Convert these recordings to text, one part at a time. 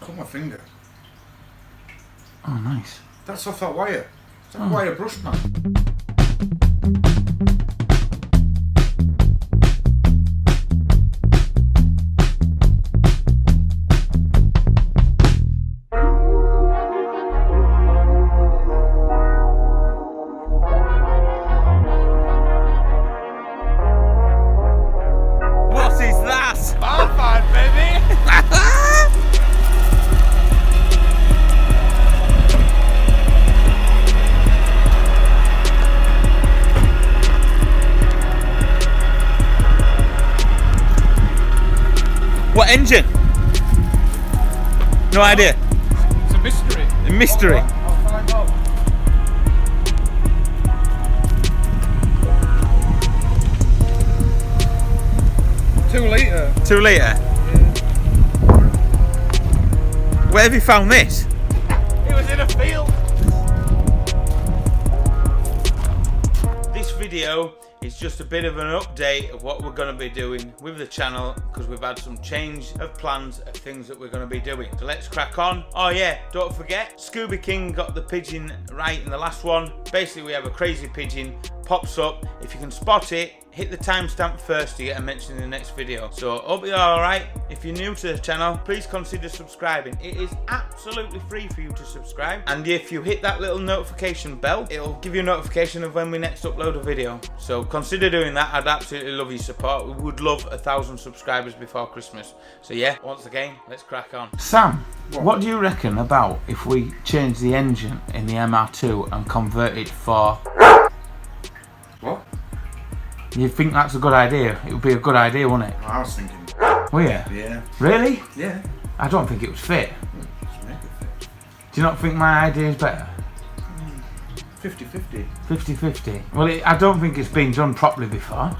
Cut my finger. Oh, nice. That's off that wire. It's that wire brush, man. What is that? I'm fine, baby. 'What engine? No idea. It's a mystery. A mystery. I'll find out. Two litre. 2 litre. Where have you found this? It was in a field. This video is just a bit of an update of what we're going to be doing with the channel, because we've had some change of plans of things that we're going to be doing. So let's crack on. Oh yeah, don't forget, Scooby King got the pigeon right in the last one. Basically, we have a crazy pigeon, pops up. If you can spot it, hit the timestamp first to get a mention in the next video. So hope you're alright. If you're new to the channel, please consider subscribing. It is absolutely free for you to subscribe. And if you hit that little notification bell, it'll give you a notification of when we next upload a video. So consider doing that. I'd absolutely love your support. We would love 1,000 subscribers before Christmas. So yeah, once again, let's crack on. Sam, what do you reckon about if we change the engine in the MR2 and convert it for... What? You think that's a good idea? It would be a good idea, wouldn't it? I was thinking. Were you? Yeah. Really? Yeah. I don't think it was fit. Let's make it fit. Do you not think my idea is better? 50-50. 50-50. Well, I don't think it's been done properly before.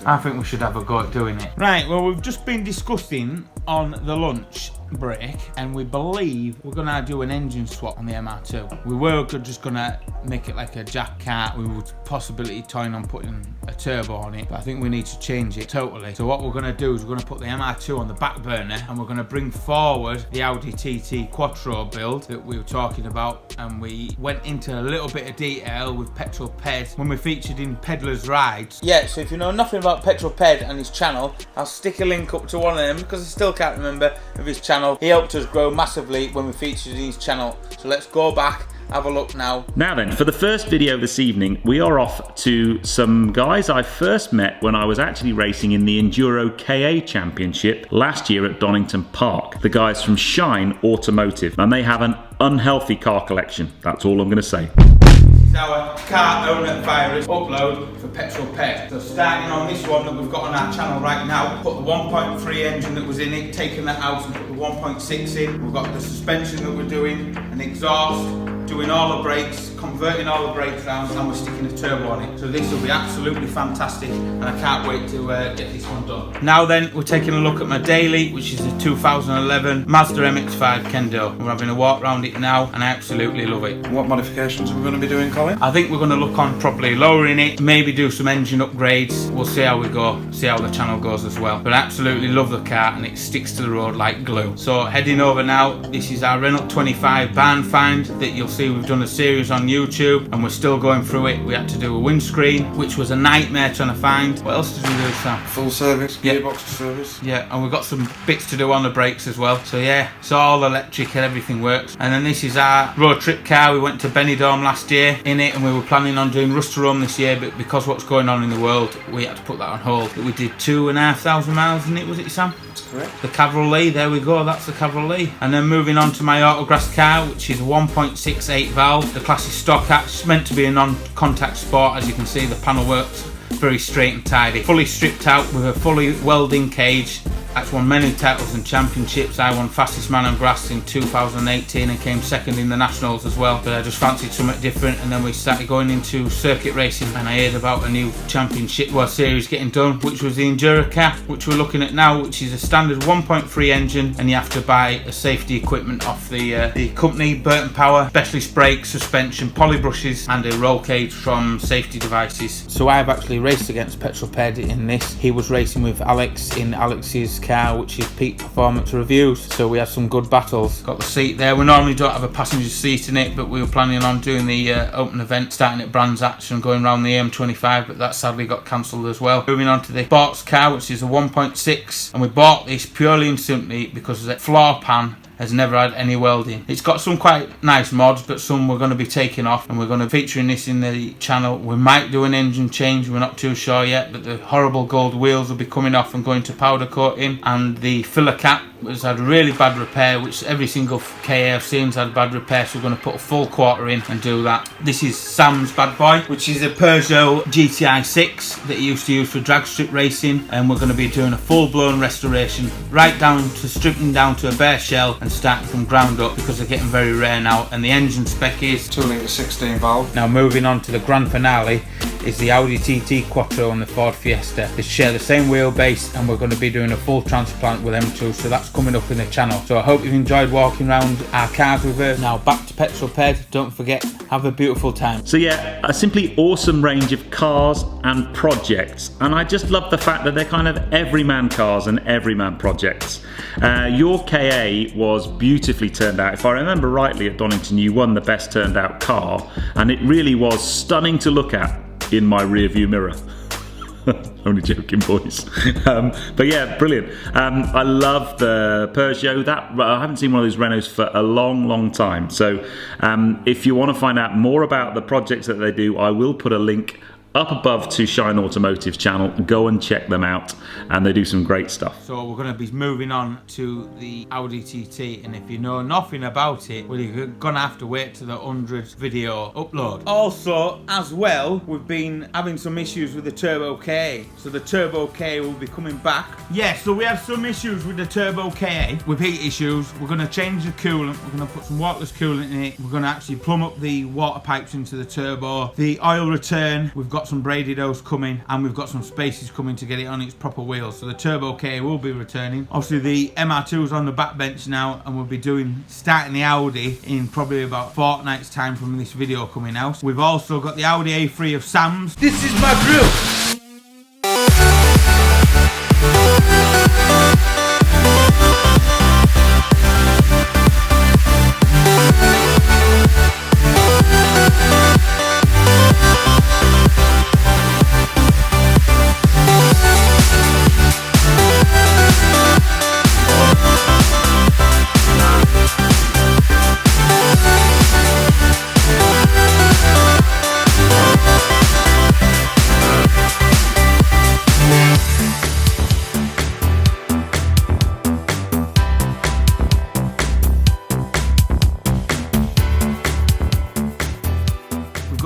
I think we should have a go at doing it. Right, well, we've just been discussing on the lunch break, and we believe we're gonna do an engine swap on the MR2. We were just gonna make it like a jack cart. We would possibly toying on putting a turbo on it, but I think we need to change it totally. So what we're gonna do is we're gonna put the MR2 on the back burner, and we're gonna bring forward the Audi TT Quattro build that we were talking about, and we went into a little bit of detail with Petrol Ped when we featured in Peddler's Rides. Yeah, so if you know nothing about Petrol Ped and his channel, I'll stick a link up to one of them because I still can't remember of his channel. He helped us grow massively when we featured in his channel. So let's go back, have a look now. Now then, for the first video this evening, we are off to some guys I first met when I was actually racing in the Enduro KA Championship last year at Donington Park. The guys from Shine Automotive, and they have an unhealthy car collection. That's all I'm going to say. This is our car owner virus upload for Petrol Ped. So starting on this one that we've got on our channel right now, put the 1.3 engine that was in it, taking that out and put the 1.6 in. We've got the suspension that we're doing, an exhaust, doing all the brakes, converting all the brakes round, and we're sticking a turbo on it. So this will be absolutely fantastic, and I can't wait to get this one done. Now then, we're taking a look at my daily, which is a 2011 Mazda MX-5 Kendo. We're having a walk around it now, and I absolutely love it. What modifications are we going to be doing, Colin? I think we're going to look on properly lowering it, maybe do some engine upgrades. We'll see how we go, see how the channel goes as well. But I absolutely love the car, and it sticks to the road like glue. So heading over now, this is our Renault 25 barn find that you'll see we've done a series on YouTube, and we're still going through it. We had to do a windscreen, which was a nightmare trying to find. What else did we do, Sam? Full service, Yeah. gearbox service. Yeah, and we've got some bits to do on the brakes as well. So yeah, it's all electric and everything works. And then this is our road trip car. We went to Benidorm last year in it, and we were planning on doing Rust to Rome this year, but because what's going on in the world, we had to put that on hold. But we did 2,500 miles in it, was it, Sam? That's correct. The Cavalry, there we go, that's the Cavalry. And then moving on to my autograss car, which is a 1.68 valve. The class is stock hatch. It's meant to be a non-contact sport. As you can see, the panel works very straight and tidy. Fully stripped out with a fully welding cage. That's won many titles and championships. I won fastest man on grass in 2018 and came second in the nationals as well. But I just fancied something different, and then we started going into circuit racing, and I heard about a new championship series getting done, which was the Enduro car, which we're looking at now, which is a standard 1.3 engine, and you have to buy a safety equipment off the company, Burton Power, specialist brakes, suspension, poly brushes, and a roll cage from Safety Devices. So I've actually raced against Petrol Ped in this. He was racing with Alex in Alex's car, which is Peak Performance Reviews. So we had some good battles. Got the seat there. We normally don't have a passenger seat in it, but we were planning on doing the open event starting at Brands Hatch and going around the AM25, but that sadly got cancelled as well. Moving on to the sports car, which is a 1.6, and we bought this purely and simply because the floor pan has never had any welding. It's got some quite nice mods, but some we're going to be taking off, and we're going to be featuring this in the channel. We might do an engine change, we're not too sure yet, but the horrible gold wheels will be coming off and going to powder coating, and the filler cap has had really bad repair, which every single KA I've seen's had bad repair, so we're going to put a full quarter in and do that. This is Sam's bad boy, which is a Peugeot GTI 6 that he used to use for drag strip racing, and we're going to be doing a full-blown restoration, right down to stripping down to a bare shell and starting from ground up, because they're getting very rare now. And the engine spec is 2 litre 16 valve. Now moving on to the grand finale is the Audi TT Quattro and the Ford Fiesta. They share the same wheelbase, and we're going to be doing a full transplant with them too, so that's coming up in the channel. So I hope you've enjoyed walking around our cars with us. Now back to Petrol Ped. Don't forget, have a beautiful time. So yeah, a simply awesome range of cars and projects, and I just love the fact that they're kind of everyman cars and everyman projects. Your KA was beautifully turned out. If I remember rightly, at Donington you won the best turned out car, and it really was stunning to look at in my rear view mirror. Only joking, boys. But yeah, brilliant. I love the Peugeot. I haven't seen one of those Renaults for a long time. So if you want to find out more about the projects that they do, I will put a link up above to Shine Automotive's channel. Go and check them out, and they do some great stuff. So we're going to be moving on to the Audi TT, and if you know nothing about it, well, you're going to have to wait to the 100th video upload. Also, as well, we've been having some issues with the Turbo KA, so the Turbo KA will be coming back. Yeah, so we have some issues with the Turbo KA, with heat issues. We're going to change the coolant, we're going to put some waterless coolant in it, we're going to actually plumb up the water pipes into the turbo. The oil return, we've got some braided hose coming, and we've got some spaces coming to get it on its proper wheels. So the Turbo K will be returning. Obviously the MR2's on the back bench now, and we'll be starting the Audi in probably about a fortnight's time from this video coming out. We've also got the Audi A3 of Sam's. This is my group.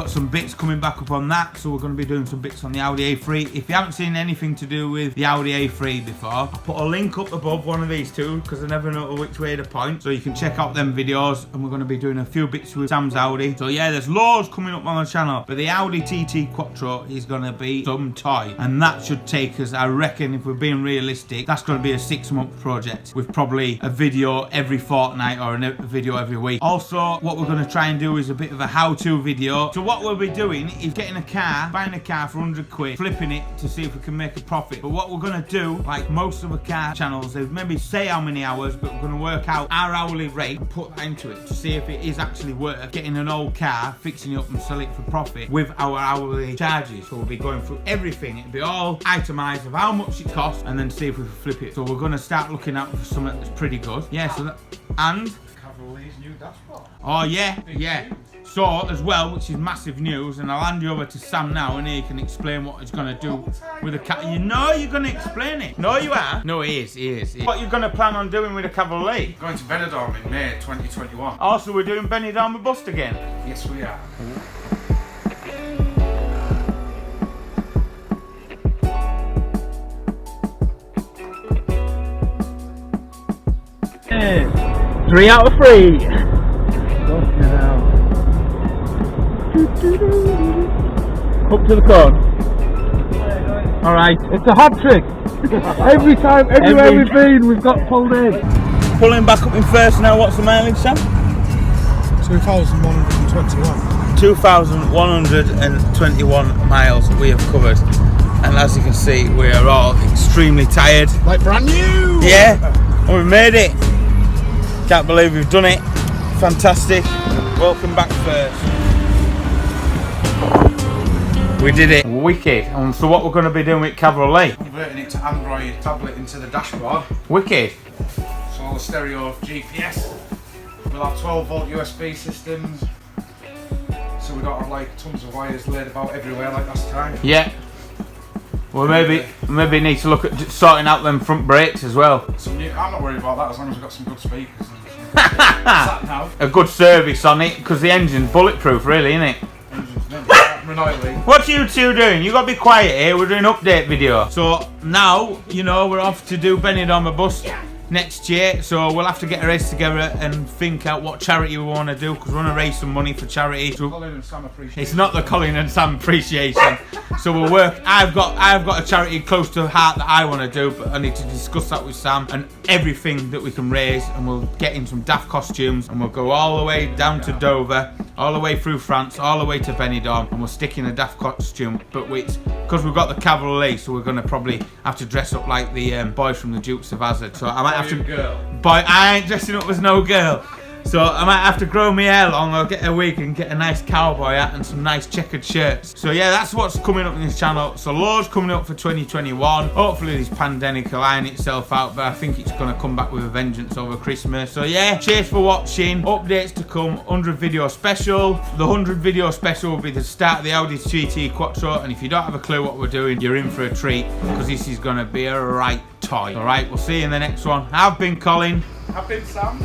Some bits coming back up on that, so we're going to be doing some bits on the Audi A3. If you haven't seen anything to do with the Audi A3 before, I'll put a link up above one of these two, because I never know which way to point, so you can check out them videos. And we're going to be doing a few bits with Sam's Audi. So yeah, there's loads coming up on the channel, but the Audi TT Quattro is going to be some toy, and that should take us, I reckon, if we're being realistic, that's going to be a 6-month project with probably a video every fortnight or a video every week. Also, what we're going to try and do is a bit of a how-to video. So what we'll be doing is getting a car, buying a car for 100 quid, flipping it to see if we can make a profit. But what we're going to do, like most of the car channels, they maybe say how many hours, but we're going to work out our hourly rate and put that into it to see if it is actually worth getting an old car, fixing it up and selling it for profit with our hourly charges. So we'll be going through everything. It'll be all itemised of how much it costs, and then see if we can flip it. So we're going to start looking out for something that's pretty good. Yeah, so that, and Cavalier's new dashboard. oh yeah. So as well, which is massive news, and I'll hand you over to Sam now, and he can explain what he's going to do with the car. You know you're going to explain it. No, you are. No, he is. What you're going to plan on doing with the Cavalier? Going to Benidorm in May 2021. Also, we're doing Benidorm with Bust again. Yes, we are. Yeah. 3 out of 3. Fucking hell. Up to the cone. Alright, it's a hat trick. Every time, everywhere we've been, we've got pulled in. Pulling back up in first now, what's the mileage, Sam? 2,121. 2,121 miles we have covered. And as you can see, we are all extremely tired. Like brand new! Yeah, and we made it. Can't believe we've done it. Fantastic. Welcome back first. We did it. Wicked. And so what we're going to be doing with Cabriolet? Converting it to Android tablet into the dashboard. Wicked. So all the stereo GPS. We'll have 12 volt USB systems. So we don't have like tons of wires laid about everywhere like last time. Yeah. Well, maybe need to look at sorting out them front brakes as well. I'm not worried about that as long as we've got some good speakers. Sat nav. A good service on it, because the engine's bulletproof, really, isn't it? What are you two doing? You got to be quiet here. We're doing an update video. So now, you know, we're off to do Benidorm a bus next year. So we'll have to get a race together and think out what charity we want to do, because we want to raise some money for charity. So Colin and Sam appreciation. it's not the Colin and Sam appreciation. So we'll work. I've got a charity close to heart that I want to do, but I need to discuss that with Sam and everything that we can raise, and we'll get in some daft costumes, and we'll go all the way down to Dover, all the way through France, all the way to Benidorm, and we'll stick in a daft costume. But because we've got the cavalry, so we're gonna probably have to dress up like the boys from the Dukes of Hazzard. So I might have to. Boy, I ain't dressing up as no girl. So I might have to grow my hair long, or get a wig and get a nice cowboy hat and some nice checkered shirts. So yeah, that's what's coming up in this channel. So loads coming up for 2021. Hopefully this pandemic will iron itself out, but I think it's going to come back with a vengeance over Christmas. So yeah, cheers for watching. Updates to come, 100 video special. The 100 video special will be the start of the Audi TT Quattro, and if you don't have a clue what we're doing, you're in for a treat, because this is going to be a right toy. Alright, we'll see you in the next one. I've been Colin. I've been Sam.